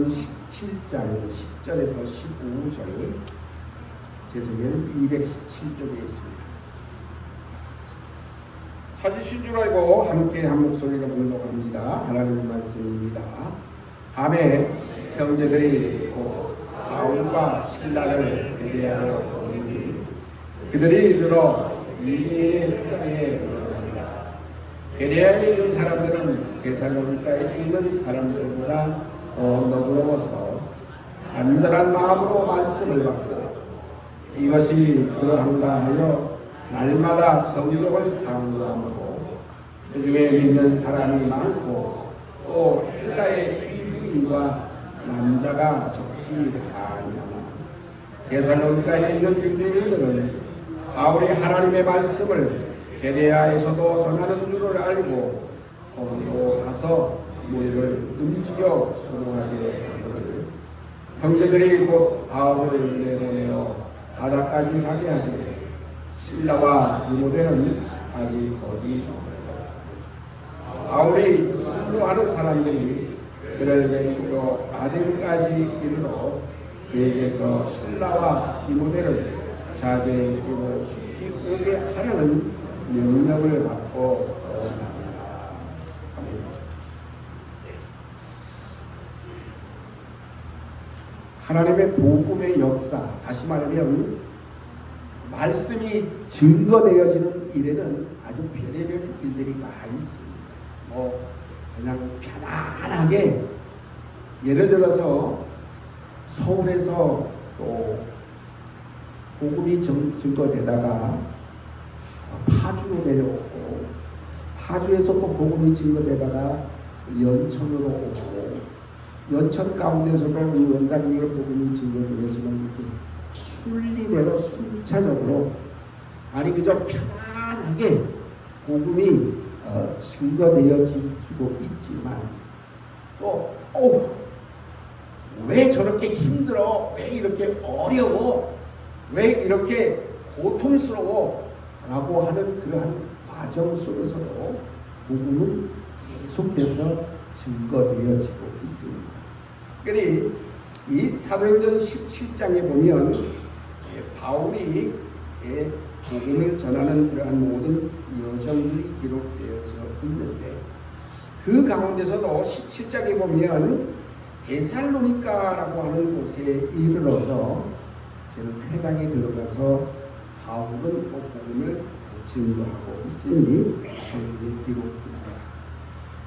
17장 10절에서 15절, 제성에는 217쪽에 있습니다. 찾으신 줄 알고 함께 한 목소리로 공독합니다. 하나님의 말씀입니다. 밤에 형제들이 곧 바울과 실라를 배대하러 오니 그들이 이르러 유대인의 회당에 들어갑니다. 베레아에 있는 사람들은 데살로니가에 있는 사람들보다 너그러워서 간절한 마음으로 말씀을 받고 이것이 그러한가 하여 날마다 성경을 상고하므로 그중에 믿는 사람이 많고 또 헬라의 귀부인과 남자가 적지 아니하나 데살로니가에 있는 유대인들은 바울이 하나님의 말씀을 베레아에서도 전하는 줄을 알고 거기로 가서 무리를 움직여 소동하게 하거늘 형제들이 곧 바울을 내보내어 바다까지 가게 하되 실라와 디모데는 아직 거기 머물렀다. 바울이 인도하는 사람들이 그를 데리고 아덴까지 이르러 그에게서 실라와 디모데를 자기에게로 죽기 오게 하려는 명령을 받고 떠납니다. 아멘. 하나님의 복음의 역사, 다시 말하면 말씀이 증거되어지는 일에는 아주 별의별 일들이 많이 있습니다. 그냥 편안하게, 예를 들어서 서울에서 또 복음이 증거되다가 파주로 내려오고, 파주에서 또 복음이 증거되다가 연천으로 오고, 연천 가운데서도 이 원당리의 복음이 증거되어지는 이렇게 순리대로 순차적으로, 아니 그저 편안하게 복음이 증거되어질 수도 있지만 또 왜 저렇게 힘들어? 왜 이렇게 어려워? 왜 이렇게 고통스러워? 라고 하는 그러한 과정 속에서도 복음은 계속해서 증거되어지고 있습니다. 그러니 이 사도행전 17장에 보면 바울이 복음을 전하는 그러한 모든 여정들이 기록되어져 있는데, 그 가운데서도 17장에 보면 데살로니가라고 하는 곳에 이르러서 회당에 들어가서 바울은 복음을 증거하고 있으니 성경에 기록됩니다.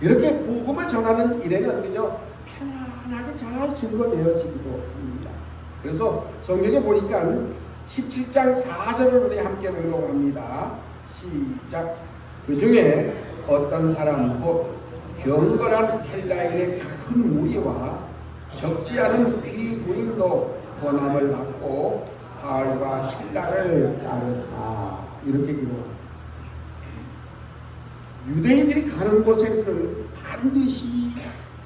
이렇게 복음을 전하는 일에는 그저 편안하게 잘 증거되어지기도 합니다. 그래서 성경에 보니까 17장 4절을 우리 함께 공독합니다. 시작. 그 중에 어떤 사람 곧 경건한 헬라인의 큰 무리와 적지 않은 귀부인도 권함을 받고 바울과 실라를 따르다. 이렇게 기록합니다. 유대인들이 가는 곳에서는 반드시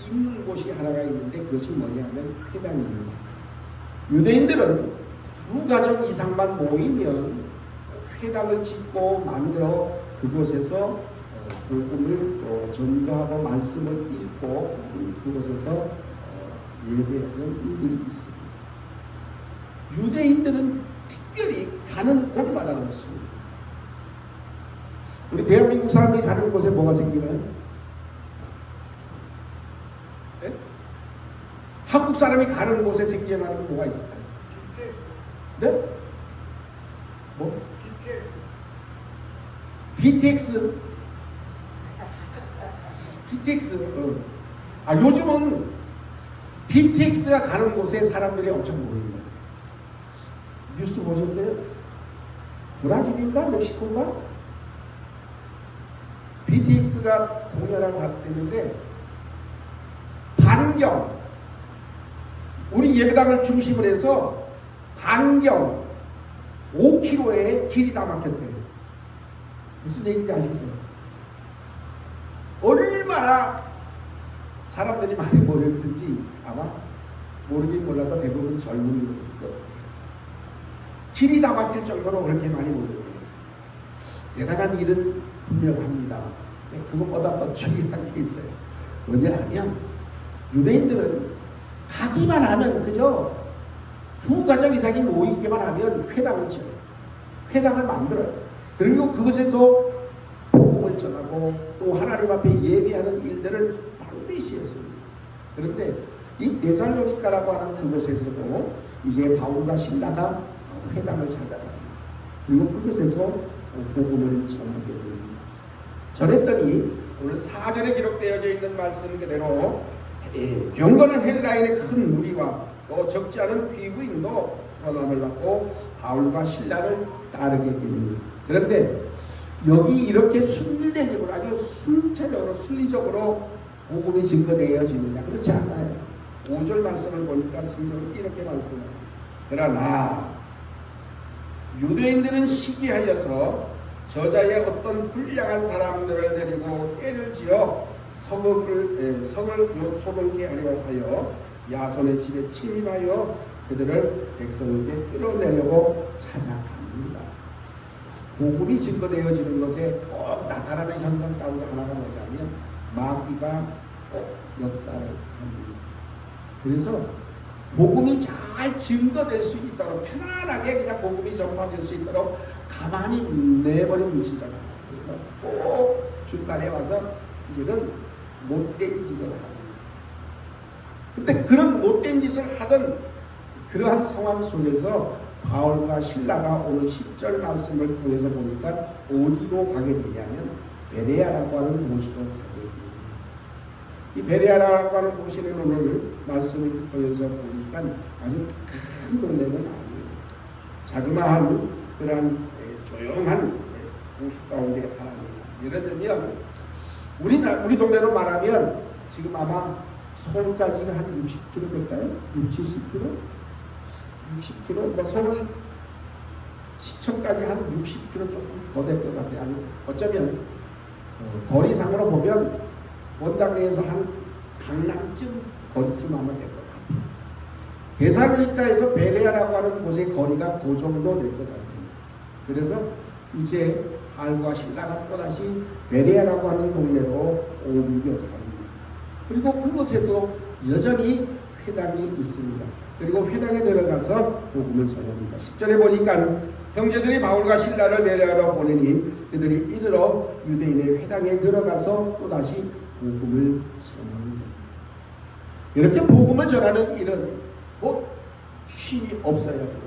있는 곳이 하나가 있는데, 그것이 뭐냐면 회당입니다. 유대인들은 두 가정 이상만 모이면 회당을 짓고 만들어 그곳에서 복음을 전도하고 말씀을 읽고 그곳에서 예배하는 일들이 있습니다. 유대인들은 특별히 가는 곳마다 그렇습니다. 우리 대한민국 사람들이 가는 곳에 뭐가 생기나요? 네? 한국 사람이 가는 곳에 생겨나는 건 뭐가 있을까요? 네? 뭐? BTX? 요즘은 BTX가 가는 곳에 사람들이 엄청 모인다. 뉴스 보셨어요? 브라질인가 멕시코인가? BTX가 공연을 갔는데 반경, 우리 예배당을 중심으로 해서 반경 5km의 길이 다 막혔대요. 무슨 얘기인지 아시죠? 얼마나 사람들이 많이 모였든지 아마 모르긴 몰라도 대부분 젊은이들 거예요. 길이 다 막힐 정도로 그렇게 많이 모였대요. 대단한 일은 분명합니다. 그것보다 더 중요한 게 있어요. 왜냐하면 유대인들은 가기만 하면 그저 두 가정 이상이 모이기만 하면 회당을 지어요. 회당을 만들어요. 그리고 그곳에서 복음을 전하고 또 하나님 앞에 예배하는 일들을 반드시 했습니다. 그런데 이 데살로니가라고 하는 그곳에서도 이제 바울과 실라가 회당을 찾아갑니다. 그리고 그곳에서 복음을 전하게 됩니다. 전했더니 오늘 4절에 기록되어져 있는 말씀 그대로 경건한 헬라인의 큰 무리와 또 적지 않은 귀부인도 권함을 받고 바울과 실라를 따르게 됩니다. 그런데 여기 이렇게 순례적으로 아주 순차적으로 순리적으로 복음이 증거되어지느냐? 그렇지 않아요. 5절 말씀을 보니까 성경은 이렇게 말씀합니다. 그러나 유대인들은 시기하여서 저자의 어떤 불량한 사람들을 데리고 깨를 지어 성을 소동케 하려 하여 야손의 집에 침입하여 그들을 백성에게 끌어내려고 찾아갑니다. 복음이 증거되어지는 것에 꼭 나타나는 현상 가운데 하나가 뭐냐면 마귀가 꼭 역사를 합니다. 그래서 복음이 잘 증거될 수 있도록 편안하게 그냥 복음이 전파될 수 있도록 가만히 내버려 두시더라. 그래서 꼭 중간에 와서 이제는 못된 짓을 합니다. 근데 그런 못된 짓을 하던 그러한 상황 속에서 바울과 실라가 오늘 10절 말씀을 통해서 보니까 어디로 가게 되냐면 베레아라고 하는 곳으로 가게 됩니다. 이 베레아라고 하는 곳에는 오늘 말씀을 통해서 보니까 아주 큰 동네는 아니에요. 자그마한 그러한 조용한 도시 가운데 하나입니다. 예를 들면 우리 동네로 말하면 지금 아마 서울까지가 한 60km 될까요? 60, 70km? 60km? 뭐 서울 시청까지 한 60km 조금 더 될 것 같아요. 어쩌면 거리상으로 보면 원당리에서 한 강남쯤 거리쯤 아마 될 것 같아요. 데살로니가에서 베레아라고 하는 곳의 거리가 그 정도 될 것 같아요. 그래서 이제 바울과 실라가 또다시 베레아라고 하는 동네로 옮겨갑니다. 그리고 그곳에서 여전히 회당이 있습니다. 그리고 회당에 들어가서 복음을 전합니다. 10절에 보니까 형제들이 바울과 실라를 베레아로 보내니 그들이 이르러 유대인의 회당에 들어가서 또다시 복음을 전합니다. 이렇게 복음을 전하는 일은 곧 쉼이 없어야 됩니다.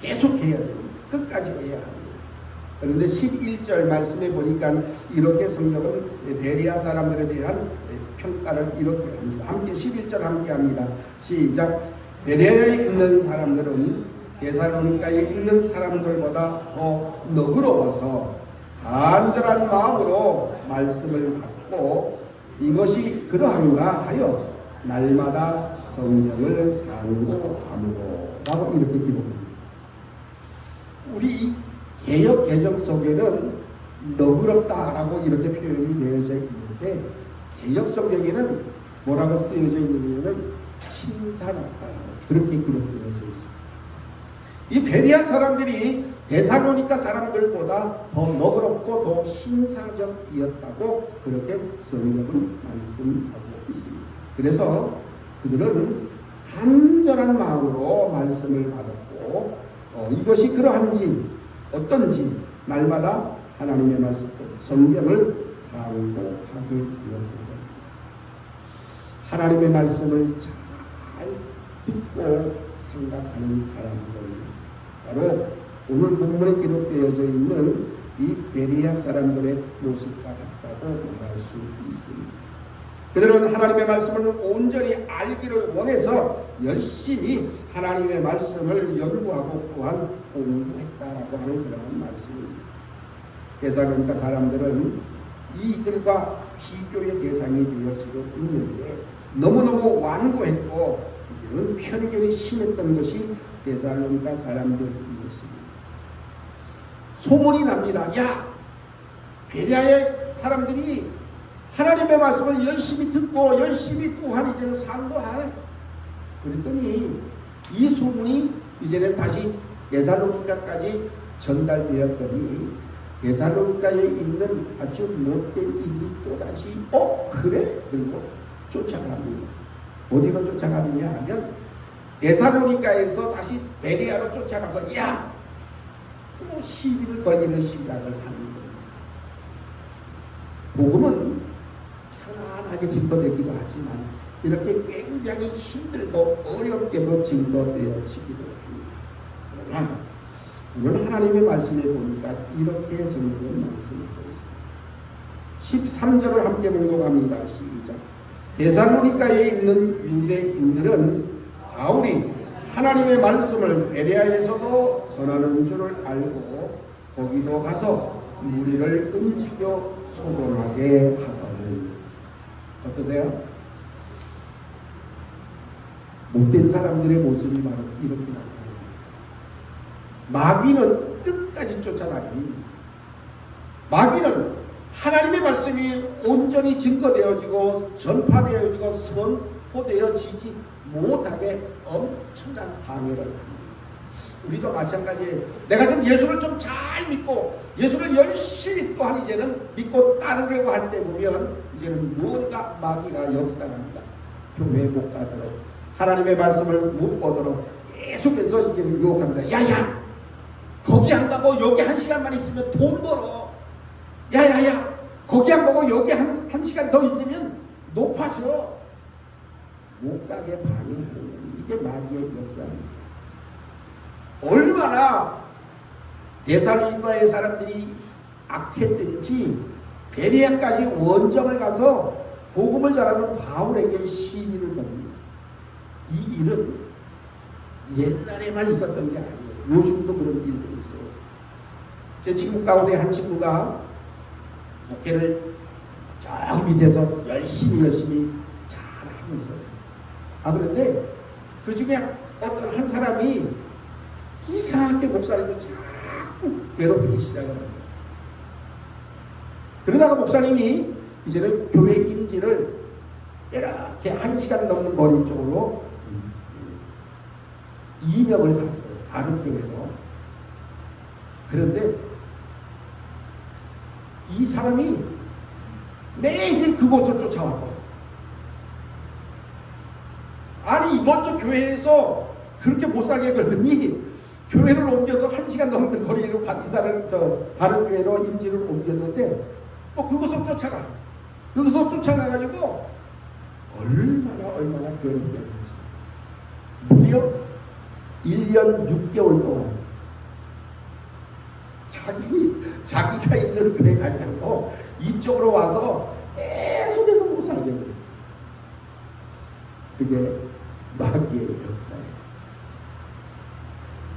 계속해야 됩니다. 끝까지 해야 합니다. 그런데 11절 말씀에 보니까 이렇게 성경은 베레아 사람들에 대한 평가를 이렇게 합니다. 함께 11절 함께 합니다. 시작. 베레아에 있는 사람들은 데살로니가에 있는 사람들보다 더 너그러워서 간절한 마음으로 말씀을 받고 이것이 그러한가 하여 날마다 성령을 상고하므로 라고 이렇게 기록합니다. 우리 개역 개정 속에는 너그럽다라고 이렇게 표현이 되어져 있는데 개역 성경에는 뭐라고 쓰여져 있느냐면 신사롭다라고 그렇게 기록되어져 있습니다. 이 베레아 사람들이 데살로니가 사람들보다 더 너그럽고 더 신사적이었다고 그렇게 성경은 말씀하고 있습니다. 그래서 그들은 간절한 마음으로 말씀을 받았고 이것이 그러한지 어떤지 날마다 하나님의 말씀 성경을 상고하게 되었습니다. 하나님의 말씀을 잘 듣고 생각하는 사람들 바로 오늘 본문에 기록되어져 있는 이 베레아 사람들의 모습과 같다고 말할 수 있습니다. 그들은 하나님의 말씀을 온전히 알기를 원해서 열심히 하나님의 말씀을 연구하고 또한 공부했다라고 하는 그런 말씀입니다. 데살로니가 사람들은 이들과 비교의 대상이 되어지고 있는데 너무너무 완고했고 이제는 편견이 심했던 것이 데살로니가 사람들이었습니다. 소문이 납니다. 야, 베레아의 사람들이 하나님의 말씀을 열심히 듣고 열심히 또한 이제는 상고하네. 그랬더니 이 소문이 이제는 다시 데살로니가까지 전달되었더니 데살로니가에 있는 아주 못된 이들이 또다시 그래? 그리고 쫓아갑니다. 어디로 쫓아가느냐 하면 데살로니가에서 다시 베레아로 쫓아가서 또 시비를 걸리는 시작을 하는 겁니다. 복음은 편안하게 증거되기도 하지만 이렇게 굉장히 힘들고 어렵게도 증거되어지기도 합니다. 그러나 오늘 하나님의 말씀에 보니까 이렇게 성경은 말씀이 있습니다. 13절을 함께 봉독합니다. 시작. 데살로니가에 있는 유대인들은 바울이 하나님의 말씀을 베레아에서도 전하는 줄을 알고 거기도 가서 무리를 움직여 소동하게 하거늘. 어떠세요? 못된 사람들의 모습이 바로 이렇게 나타납니다. 마귀는 끝까지 쫓아다니. 마귀는 하나님의 말씀이 온전히 증거되어지고 전파되어지고 선포되어지지 못하게 엄청난 방해를 합니다. 우리도 마찬가지예요. 내가 좀 예수를 좀 잘 믿고 예수를 열심히 또한 이제는 믿고 따르려고 할 때 보면 이제는 무언가 마귀가 역사합니다. 교회 못 가도록 하나님의 말씀을 못 보도록 계속해서 이제는 유혹합니다. 야야 거기 안 가고 여기 1시간만 있으면 돈 벌어. 야야야 거기 안 가고 여기 한 시간 더 있으면 높아져. 못 가게 방해하는 겁니다. 이게 마귀의 역사입니다. 얼마나 데살로니가의 사람들이 악했든지 베레아까지 원정을 가서 복음을 전하는 바울에게 시비를 겁니다. 이 일은 옛날에만 있었던 게 아니에요. 요즘도 그런 일들이 있어요. 제 친구 가운데 한 친구가 목회를 저 밑에서 열심히 잘 하고 있었어요. 그런데 그 중에 어떤 한 사람이 이상하게 목사님을 자꾸 괴롭히기 시작을 합니다. 그러다가 목사님이 이제는 교회 임지를 이렇게 1시간 넘는 거리 쪽으로 이명을 갔어요. 다른 교회로. 그런데 이 사람이 매일 그곳을 쫓아왔고, 아니 이번 주 교회에서 그렇게 못 살게 그러더니 교회를 옮겨서 1시간 넘는 거리로 이사를 다른 교회로 임지를 옮겼는데 그곳을 쫓아가. 거기서 쫓아가가지고 얼마나 괴롭게 하겠어. 무려 1년 6개월 동안 자기가 있는 교회 가지 않고 이쪽으로 와서 계속해서 못 살게 해요. 그게 마귀의 역사예요.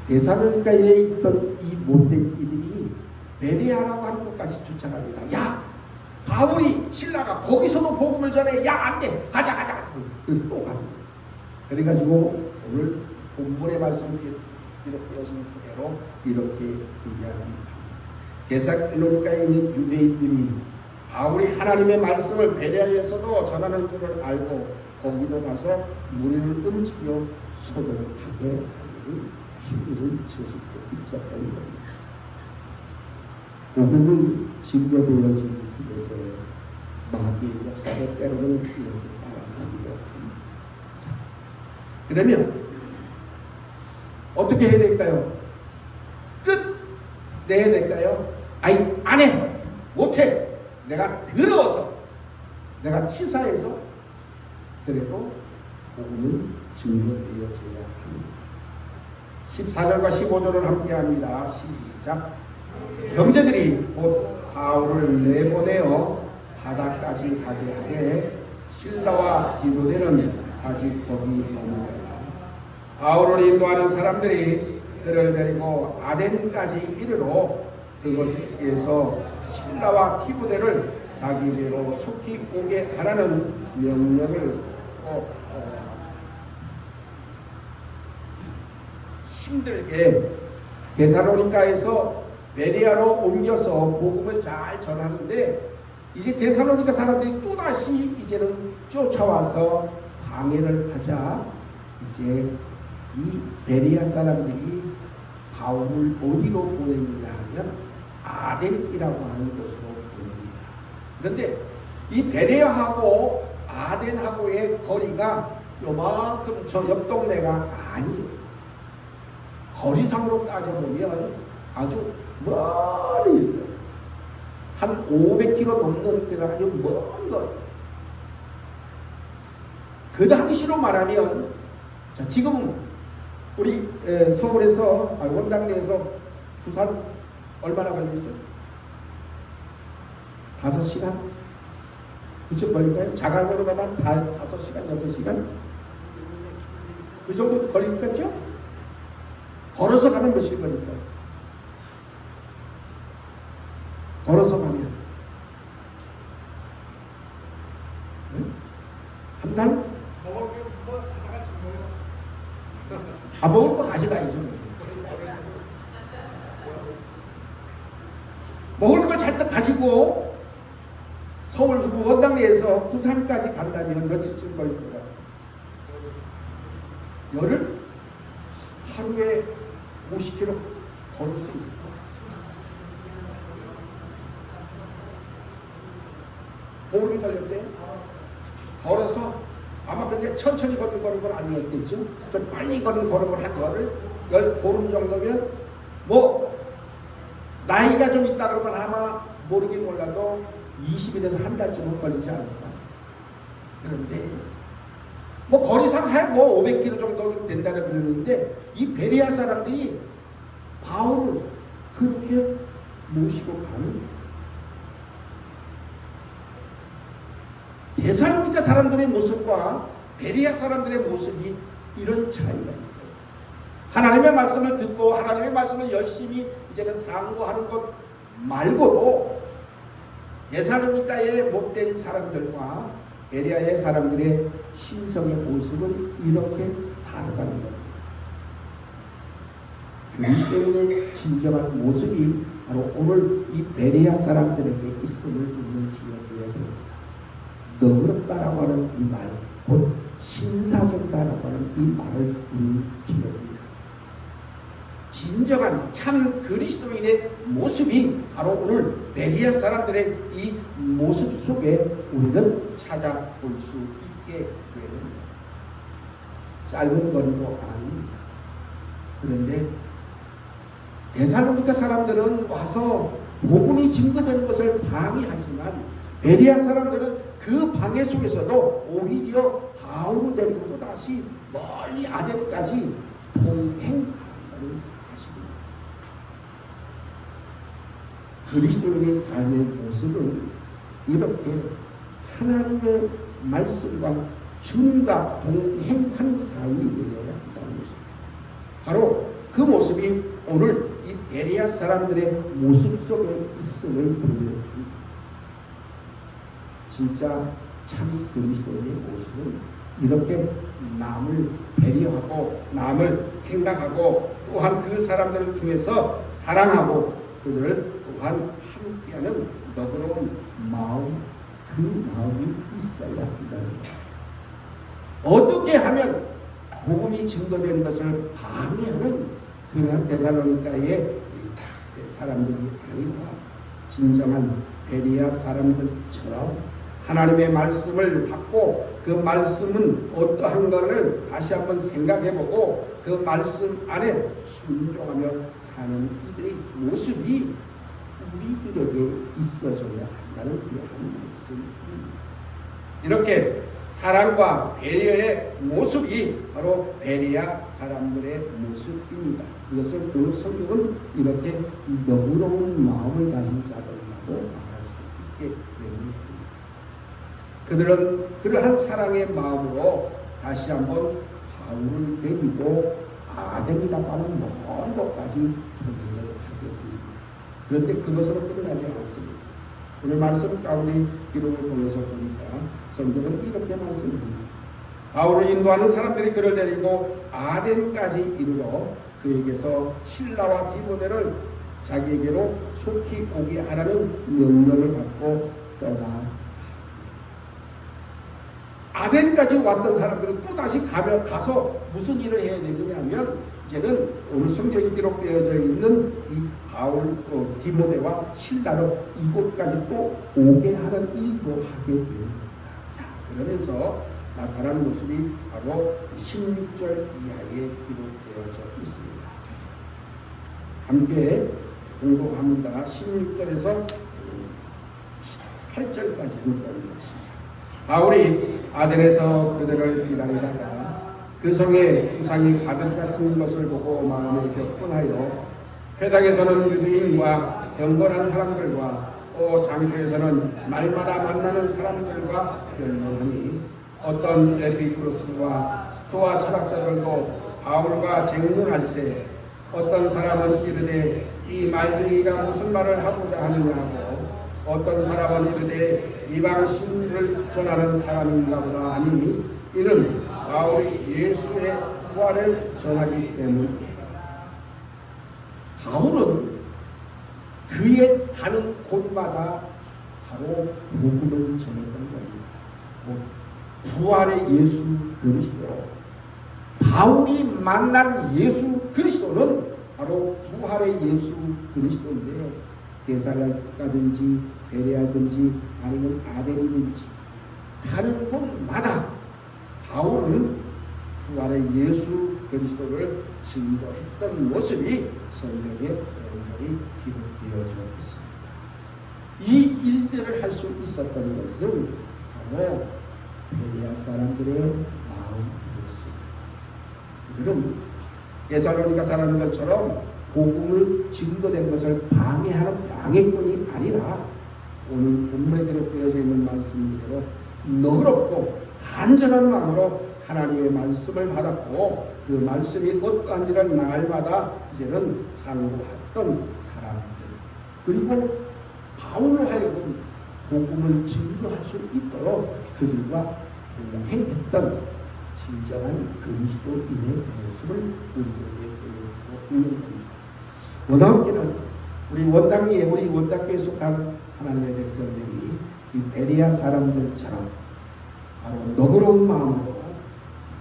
데살로니가에 있던 이 못된 이들이 베레아라고 하는 곳까지 쫓아갑니다. 야, 바울이 신라가 거기서도 복음을 전해. 야, 안 돼. 가자. 여기 또 갑니다. 그래가지고 오늘 본문의 말씀 기록되어진 그대로 이렇게 이야기합니다. 데살로니가에 있는 유대인들이 바울이 하나님의 말씀을 베레아에서도 전하는 줄을 알고 거기도 가서 무리를 움직여 소동하게 하는 힘을 저지고 있었던 겁니다. 복음이 증거되어진 그곳에 마귀의 역사를 때로는 이렇게 따라가기도 합니다. 자, 그러면 어떻게 해야 될까요? 끝내야 될까요? 안 해! 못해! 내가 더러워서, 내가 치사해서, 그래도 복음은 증거되어져야 합니다. 14절과 15절을 함께 합니다. 시작. 형제들이 곧 바울을 내보내어 바다까지 가게 하되 실라와 디모데는 아직 거기 머무르라. 바울을 인도하는 사람들이 그를 데리고 아덴까지 이르러 그곳에서 실라와 디모데를 자기 배로 속히 오게 하라는 명령을 힘들게 데살로니가에서 베레아로 옮겨서 복음을 잘 전하는데, 이제 데살로니가 사람들이 또다시 이제는 쫓아와서 방해를 하자 이제 이 베레아 사람들이 바울을 어디로 보내느냐 하면 아덴이라고 하는 곳으로 보냅니다. 그런데 이 베레아하고 아덴하고의 거리가 요만큼 저 옆 동네가 아니에요. 거리상으로 따져보면 아주 멀리 있어요. 한 500km 넘는 데가 아주 먼 거예요. 그 당시로 말하면, 자, 지금 우리 서울에서, 원당리에서 부산 얼마나 걸리죠? 5시간? 그쪽 걸릴까요? 자가용으로 가면 5시간, 6시간? 그 정도 걸리겠죠? 걸어서 가면 몇 시간 걸릴까요? 걸어서 가면 한 달? 먹을 게 없어서 사다가 죽어요. 먹을 거 가져가야죠. 먹을 걸 잔뜩 가지고 서울 원당리에서 부산까지 간다면 며칠쯤 걸릴 것 같아요? 열흘? 하루에 50km 걸을 수 있을까? 보름이 걸렸대요. 걸어서 아마 근데 천천히 걷는 걸음은 아니었겠죠. 좀 빨리 걷는 걸음을 한 열 보름 정도면 뭐 나이가 좀 있다 그러면 아마 모르긴 몰라도 20일에서 한 달쯤은 걸리지 않을까. 그런데 뭐 거리상 한 뭐 500km 정도 된다고 그러는데 이 베레아 사람들이 바울을 그렇게 모시고 가는 거예요. 데살로니가 사람들의 모습과 베레아 사람들의 모습이 이런 차이가 있어요. 하나님의 말씀을 듣고 하나님의 말씀을 열심히 이제는 상고하는 것 말고도 데살로니가의 못된 사람들과 베레아의 사람들의 심성의 모습은 이렇게 다르다는 겁니다. 그리스도인의 진정한 모습이 바로 오늘 이 베레아 사람들에게 있음을 우리는 기억해야 됩니다. 너그럽다라고 하는 이 말, 곧 신사적다라고 하는 이 말을 우리는 기억해야 합니다. 진정한 참 그리스도인의 모습이 바로 오늘 베레아 사람들의 이 모습 속에 우리는 찾아볼 수 있게 됩니다. 짧은 거리도 아닙니다. 그런데 데살로니가 사람들은 와서 복음이 증거되는 것을 방해하지만 베레아 사람들은 그 방해 속에서도 오히려 바울을 데리고 또 다시 멀리 아덴까지 동행한다는 사실입니다. 그리스도인의 삶의 모습은 이렇게 하나님의 말씀과 주님과 동행하는 삶이 되어야 한다는 것입니다. 바로 그 모습이 오늘 이 베레아 사람들의 모습 속에 있음을 보여줍니다. 진짜 참 그리스도인의 모습은 이렇게 남을 배려하고 남을 생각하고 또한 그 사람들을 통해서 사랑하고 그들을 또한 함께하는 너그러운 마음, 그 마음이 있어야 한다는 것. 어떻게 하면 복음이 증거되는 것을 방해하는 그러한 데살로니가의 사람들이 아니라 진정한 베레아 사람들처럼 하나님의 말씀을 받고 그 말씀은 어떠한 것을 다시 한번 생각해보고 그 말씀 안에 순종하며 사는 이들의 모습이 우리들에게 있어줘야 한다는 그러한 말씀입니다. 이렇게 사랑과 배려의 모습이 바로 베레아 사람들의 모습입니다. 그것을 오늘 성경은 이렇게 너그러운 마음을 가진 자들이라고 말할 수 있게 되는 겁니다. 그들은 그러한 사랑의 마음으로 다시 한번 바울을 데리고 아덴이라고 하는 먼 곳까지 동행을 하게 됩니다. 그런데 그것으로 끝나지 않습니다. 오늘 말씀 가운데 기록을 보면서 보니까 성경은 이렇게 말씀합니다. 바울을 인도하는 사람들이 그를 데리고 아덴까지 이르러 그에게서 실라와 디모데를 자기에게로 속히 오게 하라는 명령을 받고 떠나 아덴까지 왔던 사람들은 또 다시 가서 무슨 일을 해야 되느냐면 이제는 오늘 성경에 기록되어져 있는 이 바울 디모데와 실라를 이곳까지 또 오게 하는 일도 하게 됩니다. 자, 그러면서 나타난 모습이 바로 16절 이하에 기록되어져 있습니다. 함께 공독합니다. 16절에서 18절까지 함께 읽습니다. 바울이 아덴에서 그들을 기다리다가 그 성에 우상이 가득했은 것을 보고 마음에 격분하여 회당에서는 유대인과 경건한 사람들과 또 장교에서는 날마다 만나는 사람들과 변론하니 어떤 에피쿠로스와 스토아 철학자들도 바울과 쟁론할세 어떤 사람은 이르되 이 말들이가 무슨 말을 하고자 하느냐고 어떤 사람은 이르되 이방 신을 전하는 사람인가 보다 하니 이는 바울이 예수의 부활을 전하기 때문이에요. 바울은 그의 가는 곳마다 바로 복음을 전했던 겁니다. 곧 부활의 예수 그리스도. 바울이 만난 예수 그리스도는 바로 부활의 예수 그리스도인데 게살을 가든지 베레아든지 아니면 아덴이든지 가는 곳마다 바울은 부활의 예수 그리스도를 증거했던 모습이 성경에 여러분들이 기록되어져 있습니다. 이 일들을 할 수 있었던 것은 바로 베레아 사람들의 마음이었습니다. 그들은 데살로니가 사람들처럼 복음을 증거된 것을 방해하는 방해꾼이 아니라 오늘 본문에 기록되어져 있는 말씀대로 너그럽고 간절한 마음으로 하나님의 말씀을 받았고 그 말씀이 어떠한지를 날마다 이제는 상고했던 사람들 그리고 바울로 하여금 복음을 증거할 수 있도록 그들과 동행했던 진정한 그리스도인의 모습을 우리들에게 보여주고 있는 겁니다. 원하옵기는 우리 원당리에 우리 원당교에 속한 하나님의 백성들이 이 베레아 사람들처럼 바로 너그러운 마음으로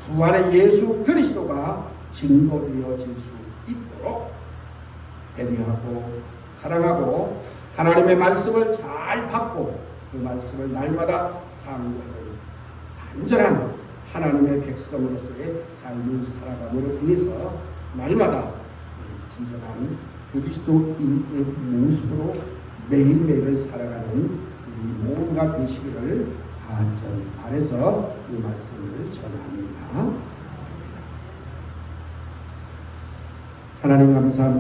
부활의 예수 그리스도가 증거되어질 수 있도록 배려하고 사랑하고 하나님의 말씀을 잘 받고 그 말씀을 날마다 상고하는 간절한 하나님의 백성으로서의 삶을 살아감으로 인해서 날마다 진정한 그리스도인의 모습으로 매일매일을 살아가는 우리 모두가 되시기를 간절히 바라서 이 말씀을 전합니다. 하나님 감사합니다.